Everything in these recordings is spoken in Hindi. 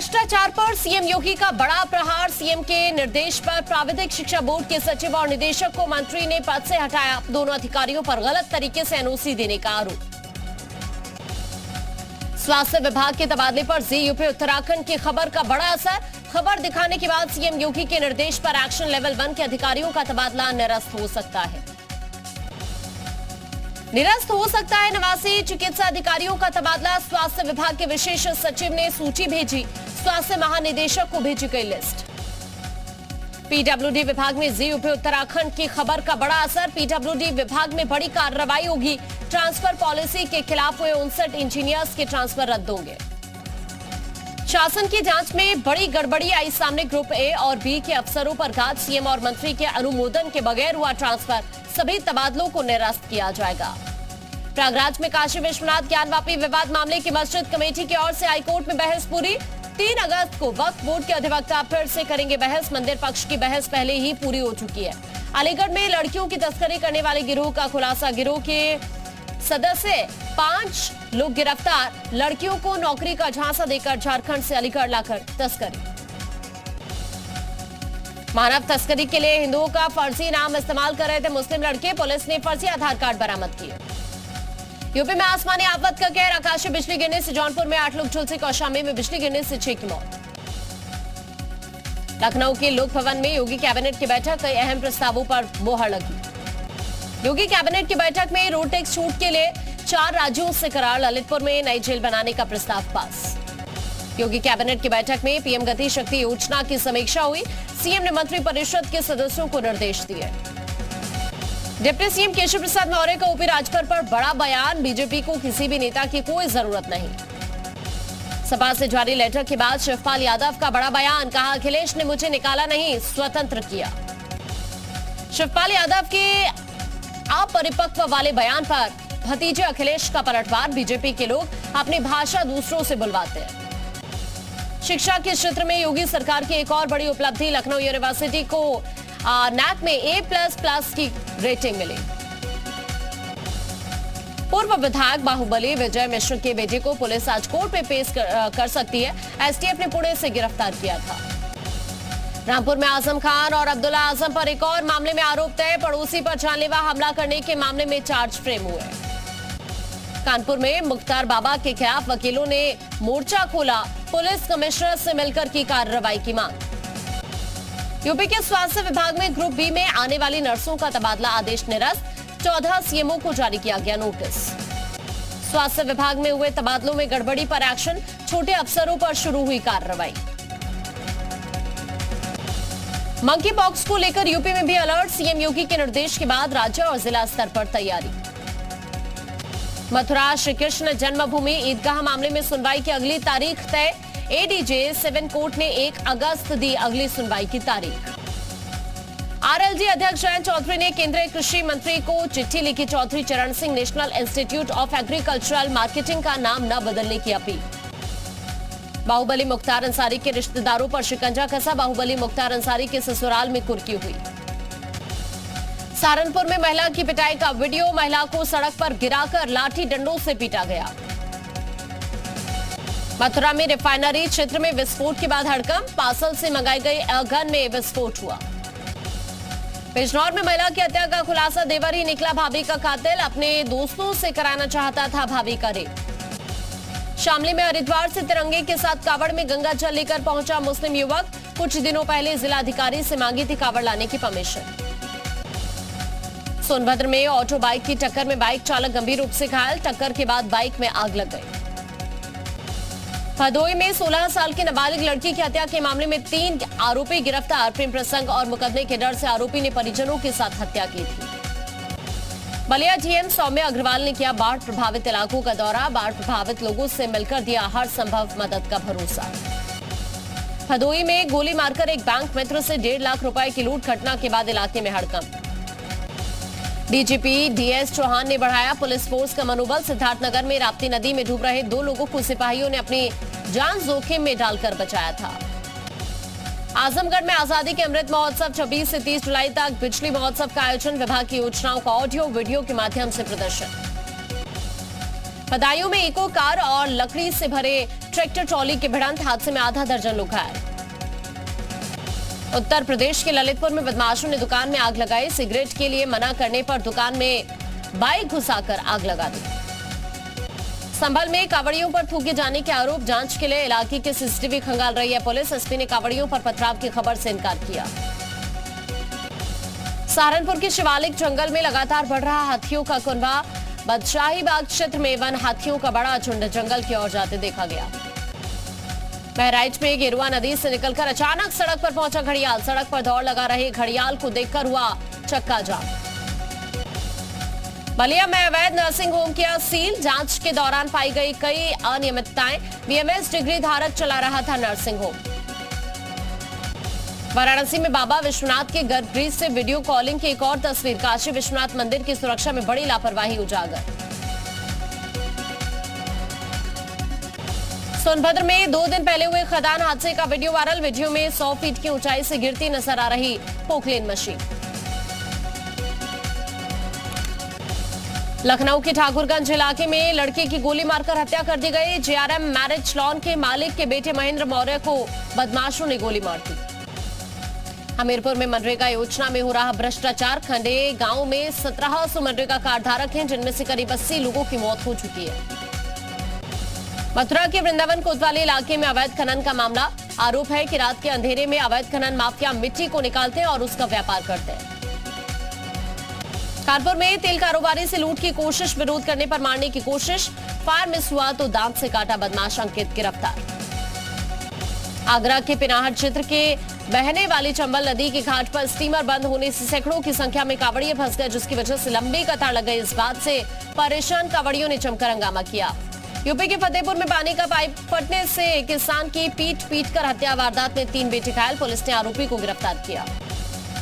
भ्रष्टाचार पर सीएम योगी का बड़ा प्रहार। सीएम के निर्देश पर प्राविधिक शिक्षा बोर्ड के सचिव और निदेशक को मंत्री ने पद से हटाया। दोनों अधिकारियों पर गलत तरीके से एनओसी देने का आरोप। स्वास्थ्य विभाग के तबादले पर जेयूपी उत्तराखंड की खबर का बड़ा असर। खबर दिखाने के बाद सीएम योगी के निर्देश पर एक्शन लेवल 1 के अधिकारियों का तबादला निरस्त हो सकता है। निरस्त हो सकता है 89 चिकित्सा अधिकारियों का तबादला। स्वास्थ्य विभाग के विशेष सचिव ने सूची भेजी। स्वास्थ्य महानिदेशक को भेजी गई लिस्ट। पीडब्ल्यूडी विभाग में जेयूपी उत्तराखंड की खबर का बड़ा असर। पीडब्ल्यूडी विभाग में बड़ी कार्रवाई होगी। ट्रांसफर पॉलिसी के खिलाफ हुए 59 इंजीनियर्स के ट्रांसफर रद्द होंगे। शासन की जांच में बड़ी गड़बड़ी आई सामने। ग्रुप ए और बी के अफसरों पर घात। सीएम और मंत्री के अनुमोदन के बगैर हुआ ट्रांसफर। सभी तबादलों को निरस्त किया जाएगा। प्रयागराज में काशी विश्वनाथ ज्ञानवापी विवाद मामले की मस्जिद कमेटी की ओर से हाईकोर्ट में बहस पूरी। 3 अगस्त को वक्फ बोर्ड के अधिवक्ता फिर से करेंगे बहस। मंदिर पक्ष की बहस पहले ही पूरी हो चुकी है। अलीगढ़ में लड़कियों की तस्करी करने वाले गिरोह का खुलासा। गिरोह के सदस्य 5 लोग गिरफ्तार। लड़कियों को नौकरी का झांसा देकर झारखंड से अलीगढ़ लाकर तस्करी। मानव तस्करी के लिए हिंदुओं का फर्जी नाम इस्तेमाल कर रहे थे मुस्लिम लड़के। पुलिस ने फर्जी आधार कार्ड बरामद किए। यूपी में आसमानी आफत का कहर। आकाशीय बिजली गिरने से जौनपुर में 8 लोग झुलसे। कौशाम्बी में बिजली गिरने से 6 की मौत। लखनऊ के लोक भवन में योगी कैबिनेट की बैठक। कई अहम प्रस्तावों पर मोहर लगी। योगी कैबिनेट की बैठक में रोड टैक्स छूट के लिए 4 राज्यों से करार। ललितपुर में नई जेल बनाने का प्रस्ताव पास। योगी कैबिनेट की बैठक में पीएम गति शक्ति योजना की समीक्षा हुई। सीएम ने मंत्री परिषद के सदस्यों को निर्देश दिए। डिप्टी सीएम केशव प्रसाद मौर्य का ओपी राजभर पर बड़ा बयान। बीजेपी को किसी भी नेता की कोई जरूरत नहीं। सपा से जारी लेटर के बाद शिवपाल यादव का बड़ा बयान। कहा, अखिलेश ने मुझे निकाला नहीं, स्वतंत्र किया। शिवपाल यादव के अपरिपक्व वाले बयान पर भतीजे अखिलेश का पलटवार। बीजेपी के लोग अपनी भाषा दूसरों से बुलवाते हैं। शिक्षा के क्षेत्र में योगी सरकार की एक और बड़ी उपलब्धि। लखनऊ यूनिवर्सिटी को नैक में A++ की रेटिंग मिली। पूर्व विधायक बाहुबली विजय मिश्र के बेटे को पुलिस आज कोर्ट में पेश कर सकती है। एसटीएफ ने पुणे से गिरफ्तार किया था। रामपुर में आजम खान और अब्दुल्ला आजम पर एक और मामले में आरोप तय। पड़ोसी पर जानलेवा हमला करने के मामले में चार्ज फ्रेम हुए। कानपुर में मुख्तार बाबा के खिलाफ वकीलों ने मोर्चा खोला। पुलिस कमिश्नर से मिलकर की कार्रवाई की मांग। यूपी के स्वास्थ्य विभाग में ग्रुप बी में आने वाली नर्सों का तबादला आदेश निरस्त। 14 सीएमओ को जारी किया गया नोटिस। स्वास्थ्य विभाग में हुए तबादलों में गड़बड़ी पर एक्शन। छोटे अफसरों पर शुरू हुई कार्रवाई। मंकी पॉक्स को लेकर यूपी में भी अलर्ट। सीएम योगी के निर्देश के बाद राज्य और जिला स्तर पर तैयारी। मथुरा श्री कृष्ण जन्मभूमि ईदगाह मामले में सुनवाई की अगली तारीख तय। एडीजे 7 कोर्ट ने 1 अगस्त दी अगली सुनवाई की तारीख। आरएलजी अध्यक्ष जयंत चौधरी ने केंद्रीय कृषि मंत्री को चिट्ठी लिखी। चौधरी चरण Singh national institute of agricultural marketing का नाम न बदलने की अपील। बाहुबली मुख्तार अंसारी के रिश्तेदारों पर शिकंजा कसा। बाहुबली मुख्तार अंसारी के ससुराल में कुर्की हुई। सहारनपुर में महिला की पिटाई का वीडियो। महिला को सड़क पर गिराकर लाठी डंडों से पीटा गया। मथुरा में रिफाइनरी क्षेत्र में विस्फोट के बाद हड़कंप। पार्सल से मंगाई गई गन में विस्फोट हुआ। बिजनौर में महिला की हत्या का खुलासा। देवर ही निकला भाभी का कातिल। अपने दोस्तों से कराना चाहता था भाभी का रेप। शामली में हरिद्वार से तिरंगे के साथ कावड़ में गंगा जल लेकर पहुंचा मुस्लिम युवक। कुछ दिनों पहले जिलाधिकारी से मांगी थी कावड़ लाने की परमिशन। सोनभद्र में ऑटो बाइक की टक्कर में बाइक चालक गंभीर रूप से घायल। टक्कर के बाद बाइक में आग लग गई। भदोई में 16 साल की नाबालिग लड़की की हत्या के मामले में 3 आरोपी गिरफ्तार। प्रेम प्रसंग और मुकदमे के डर से आरोपी ने परिजनों के साथ हत्या की थी। बलिया डीएम सौम्य अग्रवाल ने किया बाढ़ प्रभावित इलाकों का दौरा। बाढ़ प्रभावित लोगों से मिलकर दिया हर संभव मदद का भरोसा। भदोई में गोली मारकर एक बैंक मित्र से 1.5 लाख रुपए की लूट। घटना के बाद इलाके में हड़कंप। डीजीपी डीएस चौहान ने बढ़ाया पुलिस फोर्स का मनोबल। सिद्धार्थनगर में राप्ती नदी में डूब रहे 2 लोगों को सिपाहियों ने अपनी जान जोखिम में डालकर बचाया था। आजमगढ़ में आजादी के अमृत महोत्सव 26 से 30 जुलाई तक। बिजली महोत्सव का आयोजन। विभाग की योजनाओं का ऑडियो वीडियो के माध्यम से प्रदर्शन। बदायूं में इको कार और लकड़ी से भरे ट्रैक्टर ट्रॉली की भिड़ंत, हादसे में आधा दर्जन लोग घायल। उत्तर प्रदेश के ललितपुर में बदमाशों ने दुकान में आग लगाई। सिगरेट के लिए मना करने पर दुकान में बाइक घुसाकर आग लगा दी। संभल में कावड़ियों पर थूके जाने के आरोप, जांच के लिए इलाके के सीसीटीवी खंगाल रही है पुलिस। एसपी ने कावड़ियों पर पथराव की खबर से इनकार किया। सहारनपुर के शिवालिक जंगल में लगातार बढ़ रहा हाथियों का कुनबा। बादशाही बाग क्षेत्र में वन हाथियों का बड़ा झुंड जंगल की ओर जाते देखा गया। बहराइच में गेरुआ नदी से निकलकर अचानक सड़क पर पहुंचा घड़ियाल। सड़क पर दौड़ लगा रहे घड़ियाल को देखकर हुआ चक्का जाम। बलिया में अवैध नर्सिंग होम किया सील। जांच के दौरान पाई गई कई अनियमितताएं। बीएमएस डिग्री धारक चला रहा था नर्सिंग होम। वाराणसी में बाबा विश्वनाथ के गर्भगृह से वीडियो कॉलिंग की एक और तस्वीर। काशी विश्वनाथ मंदिर की सुरक्षा में बड़ी लापरवाही उजागर। सोनभद्र में 2 दिन पहले हुए खदान हादसे का वीडियो वायरल। वीडियो में 100 फीट की ऊंचाई से गिरती नजर आ रही पोकलेन मशीन। लखनऊ के ठाकुरगंज इलाके में लड़के की गोली मारकर हत्या कर दी गई। जेआरएम मैरिज लॉन के मालिक के बेटे महेंद्र मौर्य को बदमाशों ने गोली मार दी। हमीरपुर में मनरेगा योजना में हो रहा भ्रष्टाचार। खंडे गांव में 1700 मनरेगा कार्ड धारक हैं, जिनमें से करीब 80 लोगों की मौत हो चुकी है। मथुरा के वृंदावन कोतवाली इलाके में अवैध खनन का मामला। आरोप है कि रात के अंधेरे में अवैध खनन माफिया मिट्टी को निकालते हैं और उसका व्यापार करते हैं। कानपुर में तेल कारोबारी से लूट की कोशिश, विरोध करने पर मारने की कोशिश। फायर मिस हुआ तो दांत से काटा, बदमाश अंकित गिरफ्तार। आगरा के पिनाहट क्षेत्र के बहने वाली चंबल नदी के घाट पर स्टीमर बंद होने से सैकड़ों की संख्या में कावड़िए फंस गए, जिसकी वजह से लंबी कतार लग गई। इस बात से परेशान कावड़ियों ने जमकर हंगामा किया। यूपी के फतेहपुर में पानी का पाइप फटने से किसान की पीट कर हत्या। वारदात में 3 बेटे घायल, पुलिस ने आरोपी को गिरफ्तार किया।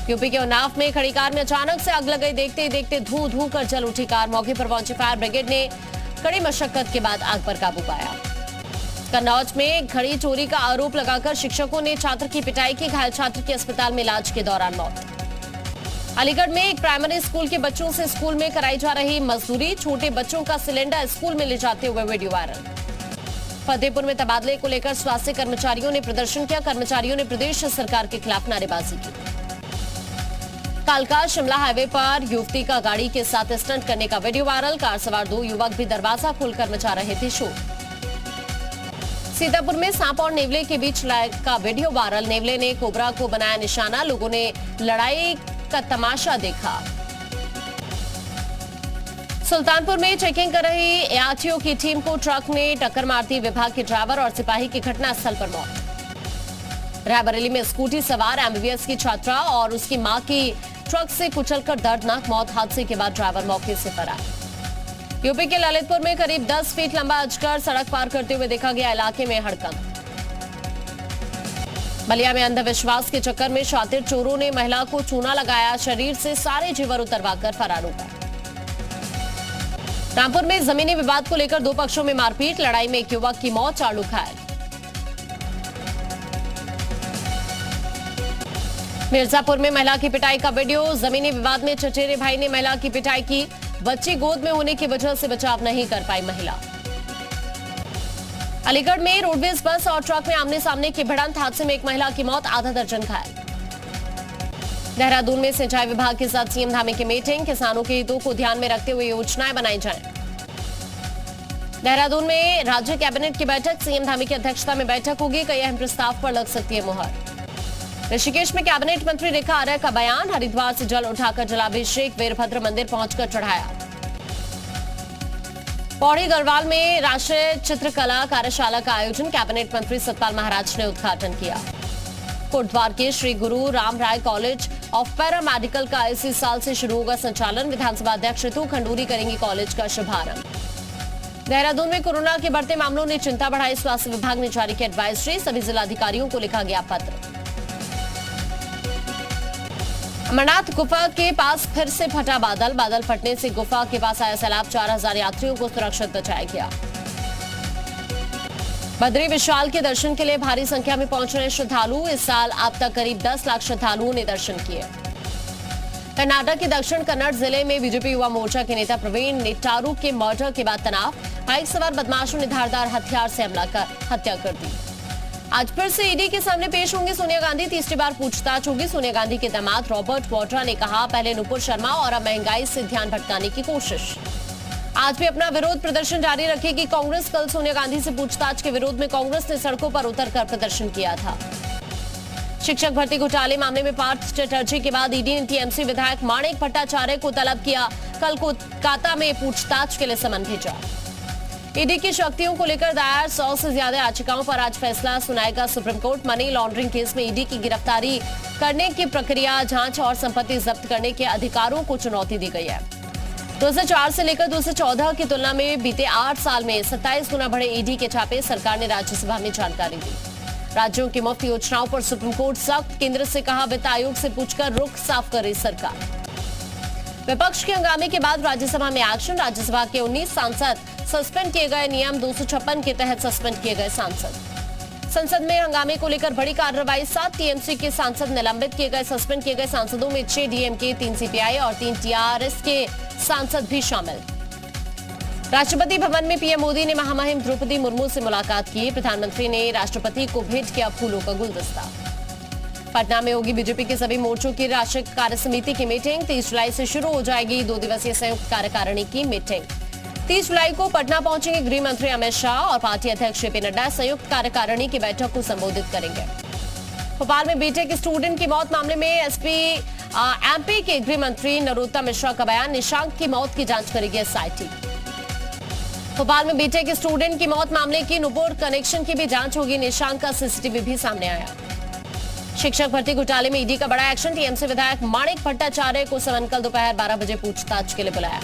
यूपी के उन्नाव में खड़ी कार में अचानक से आग लग गई। देखते ही देखते धू धू कर जल उठी कार। मौके पर पहुंची फायर ब्रिगेड ने कड़ी मशक्कत के बाद आग पर काबू पाया। कन्नौज में घड़ी चोरी का आरोप लगाकर शिक्षकों ने छात्र की पिटाई की। घायल छात्र की अस्पताल में इलाज के दौरान मौत। अलीगढ़ में एक प्राइमरी स्कूल के बच्चों से स्कूल में कराई जा रही मजदूरी। छोटे बच्चों का सिलेंडर स्कूल में ले जाते हुए वीडियो वायरल। फतेहपुर में तबादले को लेकर स्वास्थ्य कर्मचारियों ने प्रदर्शन किया। कर्मचारियों ने प्रदेश सरकार के खिलाफ नारेबाजी की। कालका शिमला हाईवे पर युवती का गाड़ी के साथ स्टंट करने का वीडियो वायरल। कार सवार 2 युवक भी दरवाजा खोलकर मचा रहे थे शोर। सीतापुर में सांप और नेवले के बीच लड़ाई का वीडियो वायरल। नेवले ने कोबरा को बनाया निशाना। लोगों ने लड़ाई का तमाशा देखा। सुल्तानपुर में चेकिंग कर रही एआरटीओ की टीम को ट्रक ने टक्कर मार दी। विभाग के ड्राइवर और सिपाही की घटनास्थल पर मौत। रायबरेली में स्कूटी सवार एमबीबीएस की छात्रा और उसकी मां की ट्रक से कुचलकर दर्दनाक मौत। हादसे के बाद ड्राइवर मौके से फरार। यूपी के ललितपुर में करीब 10 फीट लंबा अजगर सड़क पार करते हुए देखा गया। इलाके में हड़कंप। बलिया में अंधविश्वास के चक्कर में शातिर चोरों ने महिला को चूना लगाया। शरीर से सारे जेवर उतरवाकर फरार हो गए। रामपुर में जमीनी विवाद को लेकर 2 पक्षों में मारपीट। लड़ाई में एक युवक की मौत, 4 लोग घायल। मिर्जापुर में महिला की पिटाई का वीडियो। जमीनी विवाद में चचेरे भाई ने महिला की पिटाई की। बच्ची गोद में होने की वजह से बचाव नहीं कर पाई महिला। अलीगढ़ में रोडवेज बस और ट्रक में आमने सामने की भिड़ंत। हादसे में एक महिला की मौत, आधा दर्जन घायल। देहरादून में सिंचाई विभाग के साथ सीएम धामी की मीटिंग। किसानों के हितों को ध्यान में रखते हुए योजनाएं बनाई जाएं। देहरादून में राज्य कैबिनेट की बैठक। सीएम धामी की अध्यक्षता में बैठक होगी। कई अहम प्रस्ताव पर लग सकती है मुहर। ऋषिकेश में कैबिनेट मंत्री रेखा आर्य का बयान। हरिद्वार से जल उठाकर जलाभिषेक वीरभद्र मंदिर पहुंचकर चढ़ाया। पौड़ी गढ़वाल में राष्ट्रीय चित्रकला कार्यशाला का आयोजन। कैबिनेट मंत्री सतपाल महाराज ने उद्घाटन किया। कोटद्वार के श्री गुरु राम राय कॉलेज ऑफ पैरामेडिकल का इसी साल से शुरू होगा संचालन। विधानसभा अध्यक्ष ऋतु खंडूरी करेंगी कॉलेज का शुभारंभ। देहरादून में कोरोना के बढ़ते मामलों ने चिंता बढ़ाई। स्वास्थ्य विभाग ने जारी की एडवाइजरी। सभी जिलाधिकारियों को लिखा गया पत्र। अमरनाथ गुफा के पास फिर से फटा बादल। बादल फटने से गुफा के पास आया सैलाब। 4000 यात्रियों को सुरक्षित बचाया गया। बद्री विशाल के दर्शन के लिए भारी संख्या में पहुंच रहे श्रद्धालु। इस साल अब तक करीब 10 लाख श्रद्धालुओं ने दर्शन किए। कर्नाटक के दक्षिण कन्नड़ जिले में बीजेपी युवा मोर्चा के नेता प्रवीण नेट्टारू के मर्डर के बाद तनाव। बाइक सवार बदमाशों ने धारदार हथियार से हमला कर हत्या कर दी। आज फिर से ईडी के सामने पेश होंगी सोनिया गांधी। तीसरी बार पूछताछ होगी। सोनिया गांधी के दामाद रॉबर्ट वाड्रा ने कहा, पहले नुपुर शर्मा और अब महंगाई से ध्यान भटकाने की कोशिश। आज भी अपना विरोध प्रदर्शन जारी रखेगी कांग्रेस। कल सोनिया गांधी से पूछताछ के विरोध में कांग्रेस ने सड़कों पर उतरकर प्रदर्शन किया था। शिक्षक भर्ती घोटाले मामले में पार्थ चटर्जी के बाद ईडी ने टीएमसी विधायक माणिक भट्टाचार्य को तलब किया। कल कोलकाता में पूछताछ के लिए समन भेजा। ईडी की शक्तियों को लेकर दायर 100 से ज्यादा याचिकाओं पर आज फैसला सुनाएगा supreme court. Money laundering case में ईडी की गिरफ्तारी करने की प्रक्रिया, जांच और संपत्ति जब्त करने के अधिकारों को चुनौती दी गई है। 2004 से लेकर 2014 की तुलना में बीते 8 साल में 27 गुना बढ़े ईडी के छापे, सरकार ने राज्यसभा में जानकारी दी। राज्यों की मुफ्त योजनाओं पर सुप्रीम कोर्ट सख्त, केंद्र से कहा वित्त आयोग से पूछकर रुख साफ करे सरकार। विपक्ष के हंगामे के बाद राज्यसभा में एक्शन। राज्यसभा के 19 सांसद सस्पेंड किए गए। नियम 256 के तहत सस्पेंड किए गए सांसद। संसद में हंगामे को लेकर बड़ी कार्रवाई। 7 टीएमसी के सांसद निलंबित किए गए। सस्पेंड किए गए सांसदों में 6 डीएमके, 3 सीपीआई और 3 टीआरएस के सांसद भी शामिल। राष्ट्रपति भवन में पीएम मोदी ने महामहिम द्रौपदी मुर्मू से मुलाकात की। प्रधानमंत्री ने राष्ट्रपति को भेंट किया फूलों का गुलदस्ता। पटना में होगी बीजेपी के सभी मोर्चों की राष्ट्रीय कार्य समिति की मीटिंग। 30 जुलाई से शुरू हो जाएगी 2 दिवसीय संयुक्त कार्यकारिणी की मीटिंग। 30 जुलाई को पटना पहुंचेंगे गृह मंत्री अमित शाह और पार्टी अध्यक्ष जेपी नड्डा। संयुक्त कार्यकारिणी की बैठक को संबोधित करेंगे। भोपाल में बीटेक स्टूडेंट की मौत मामले में एमपी के गृह मंत्री नरोत्तम मिश्रा का बयान। निशांक की मौत की जांच करेगी एसआईटी। भोपाल में बीटेक स्टूडेंट की मौत मामले की नुपुर कनेक्शन की भी जांच होगी। निशांक का सीसीटीवी भी सामने आया। शिक्षक भर्ती घोटाले में ईडी का बड़ा एक्शन। टीएमसी विधायक माणिक भट्टाचार्य को समन कल दोपहर 12 बजे पूछताछ के लिए बुलाया।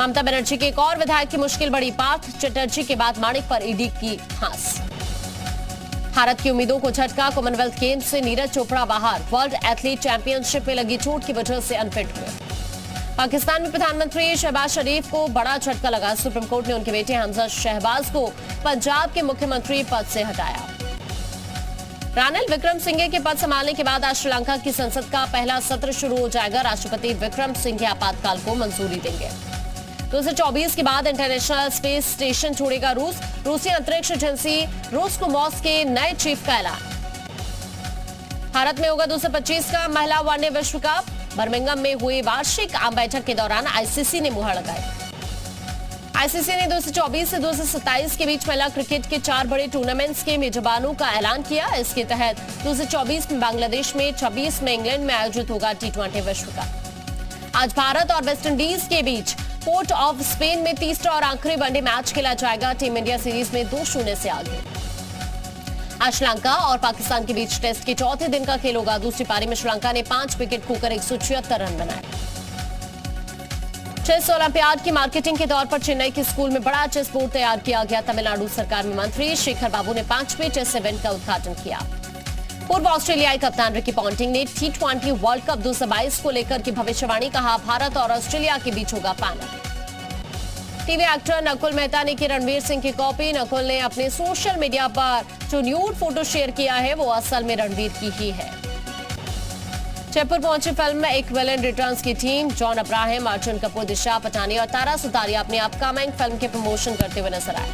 ममता बनर्जी के एक और विधायक की मुश्किल बढ़ी। पार्थ चटर्जी के बाद माणिक पर ईडी की फांस। भारत की उम्मीदों को झटका। कॉमनवेल्थ गेम्स से नीरज चोपड़ा बाहर। वर्ल्ड एथलीट चैंपियनशिप में लगी चोट की वजह से अनफिट हुए। पाकिस्तान में प्रधानमंत्री शहबाज शरीफ को बड़ा झटका लगा। सुप्रीम कोर्ट ने उनके बेटे हमजा शहबाज को पंजाब के मुख्यमंत्री पद से हटाया। रानिल विक्रमसिंघे के पद संभालने के बाद आज श्रीलंका की संसद का पहला सत्र शुरू हो जाएगा। राष्ट्रपति विक्रमसिंघे आपातकाल को मंजूरी देंगे। 2024 के बाद इंटरनेशनल स्पेस स्टेशन छोड़ेगा रूस। रूसी अंतरिक्ष एजेंसी रोस्कोमोस के नए चीफ का ऐलान। भारत में होगा 225 का महिला वनडे विश्व कप। बर्मिंघम में हुई वार्षिक आम बैठक के दौरान आईसीसी ने मुहर लगाई। आईसीसी ने 2024 से 2027 के बीच महिला क्रिकेट के 4 बड़े टूर्नामेंट्स के मेजबानों का ऐलान किया। इसके तहत 2024 में बांग्लादेश में, 26 में इंग्लैंड में आयोजित होगा टी20 विश्व कप। आज भारत और वेस्टइंडीज के बीच पोर्ट ऑफ स्पेन में तीसरा और आखिरी वनडे मैच खेला जाएगा। टीम इंडिया सीरीज में 2-0 से आगे। आज श्रीलंका और पाकिस्तान के बीच टेस्ट के चौथे दिन का खेल होगा। दूसरी पारी में श्रीलंका ने 5 विकेट खोकर 176 रन बनाए। चेस ओलंपियाड की मार्केटिंग के तौर पर चेन्नई के स्कूल में बड़ा चेस बोर्ड तैयार किया गया। तमिलनाडु सरकार में मंत्री शेखर बाबू ने 5वें चेस इवेंट का उद्घाटन किया। पूर्व ऑस्ट्रेलियाई कप्तान रिकी पॉन्टिंग ने टी20 वर्ल्ड कप 2022 को लेकर की भविष्यवाणी। कहा, भारत और ऑस्ट्रेलिया के बीच होगा final. TV actor Nakul Mehta ने की रणवीर सिंह की कॉपी। नकुल ने अपने सोशल मीडिया पर जो न्यूड फोटो शेयर किया है वो असल में रणवीर की ही है। जयपुर पहुंची फिल्म एक विलन रिटर्न्स की टीम। जॉन अब्राहम, अर्जुन कपूर, दिशा पटानी और तारा सुतारिया अपनी अपकमिंग फिल्म के प्रमोशन करते हुए नजर आए।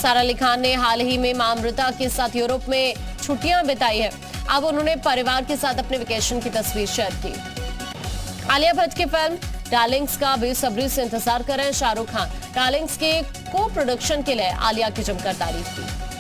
सारा अली खान ने हाल ही में मां अमृता के साथ यूरोप में छुट्टियां बिताई है। अब उन्होंने परिवार के साथ अपने वेकेशन की तस्वीर शेयर की। आलिया भट्ट की फिल्म डार्लिंग्स का बेसब्री से इंतजार कर रहे हैं शाहरुख खान। डार्लिंग्स के को प्रोडक्शन के लिए आलिया की जमकर तारीफ की।